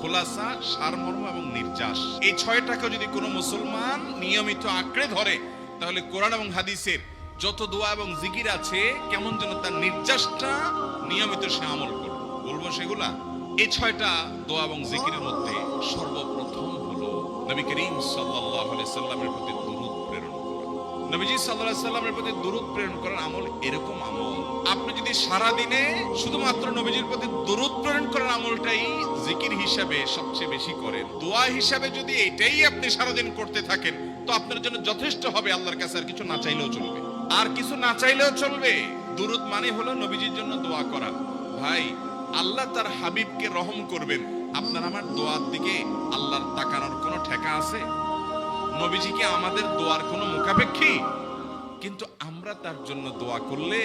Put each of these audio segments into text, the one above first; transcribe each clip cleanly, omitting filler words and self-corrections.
খোলাসা, সারমর্ম এবং নির্যাস, এই ছয়টাকে যদি কোনো মুসলমান নিয়মিত আঁকড়ে ধরে, তাহলে কোরআন এবং হাদিসের যত দোয়া এবং জিকির আছে, কেমন যেন তার নির্যাসটা নিয়মিত সে আমল করবে। বলবো সেগুলা। এই ছয়টা দোয়া এবং জিকিরের মধ্যে সর্বপ্রথম হলো নবী করিম সাল্লাল্লাহু আলাইহি সাল্লামের প্রতি দুরূদ প্রেরণ করা। নবীজি সাল্লাল্লাহু আলাইহি সাল্লামের প্রতি দুরূদ প্রেরণ করার আমল এরকম আমল, আপনি যদি সারা দিনে শুধুমাত্র নবীজির প্রতি দুরূদ প্রেরণ করার আমলটাই জিকির হিসাবে সবচেয়ে বেশি করেন, দোয়া হিসাবে যদি এটাই আপনি সারাদিন করতে থাকেন, তো আপনার জন্য যথেষ্ট হবে। আল্লাহর কাছে আর কিছু না চাইলেও চলবে, আর কিছু না চাইলেও চলবে। দুরূদ মানে হলো নবীজির জন্য দোয়া করা। ভাই, আল্লাহ তার হাবিবকে রহম করবেন, আপনার আমার দোয়ার দিকে আল্লাহর তাকানোর কোনো ঠেকা আছে? নবীজি কি আমাদের দোয়ার কোনো মুখাপেক্ষী? কিন্তু আমরা তার জন্য দোয়া করলে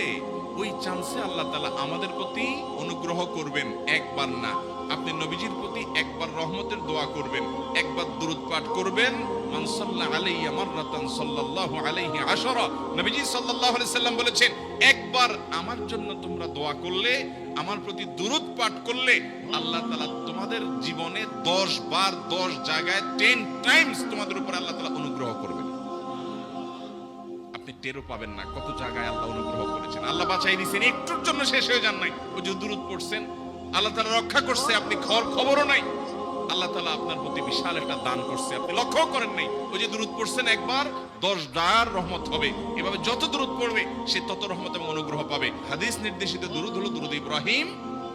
ওই চান্সে আল্লাহ তাআলা আমাদের প্রতি অনুগ্রহ করবেন। একবার না, আপনি নবীজির প্রতি একবার রহমতের দোয়া করবেন, একবার দুরূদ পাঠ করবেন। মান সাল্লা আলাইয়া মাররাতান সাল্লাল্লাহু আলাইহি আশরা, নবীজি সাল্লাল্লাহু আলাইহি সাল্লাম বলেছেন, একবার আমার জন্য তোমরা দোয়া করলে, আমার প্রতি দুরূদ পাঠ করলে, আল্লাহ তাআলা তোমাদের জীবনে 10 বার 10 জায়গায় 10 টাইমস তোমাদের উপর আল্লাহ তাআলা অনুগ্রহ করবেন। আপনি টেরও পাবেন না কত জায়গায় আল্লাহ অনুগ্রহ করেছেন। আল্লাহ বাঁচাই দিয়েছেন, একটুর জন্য শেষ হয়ে যান নাই। ওই যে দুরূদ পড়ছেন, আল্লাহ তাআলা রক্ষা করছে, আপনি খবরও নাই। আল্লাহ তাআলা আপনার প্রতি বিশাল একটা দান করছে, আপনি লক্ষ্য করেন নাই। ওই যে দুরূদ পড়ছেন একবার, 10 বার রহমত হবে। এভাবে যত দুরূদ পড়বে সে তত রহমত এবং অনুগ্রহ পাবে। হাদিস নির্দেশিত দুরূদ হলো দুরূদ ইব্রাহিম,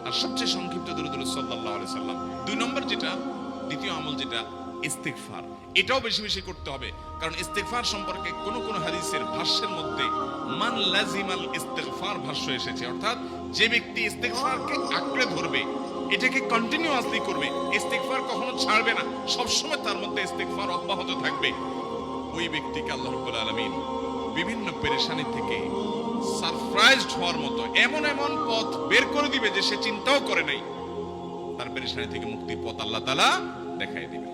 আর সবচেয়ে সংক্ষিপ্ত দুরূদ হলো সাল্লাল্লাহু আলাইহি সাল্লাম। 2 নম্বর যেটা, দ্বিতীয় আমল যেটা, ইস্তিগফার। এটাও বেশি বেশি করতে হবে, কারণ ইস্তিগফার সম্পর্কে কোন কোন হাদিসের ভাষ্যের মধ্যে মান লাজিমাল ইস্তিগফার ভাষ্য এসেছে, অর্থাৎ যে ব্যক্তি ইস্তিগফারকে আঁকড়ে ধরবে, এটাকে কন্টিনিউয়াসলি করবে, ইস্তিগফার কখনো ছাড়বে না, সবসময় তার মধ্যে ইস্তিগফার অব্যাহত থাকবে, ওই ব্যক্তিকে আল্লাহ রাব্বুল আলামিন বিভিন্ন পেরেশানি থেকে সারপ্রাইজড হওয়ার মতো এমন এমন পথ বের করে দিবে যে সে চিন্তাও করে নাই। তার পেরেশানি থেকে মুক্তির পথ আল্লাহ তাআলা দেখায় দিবে।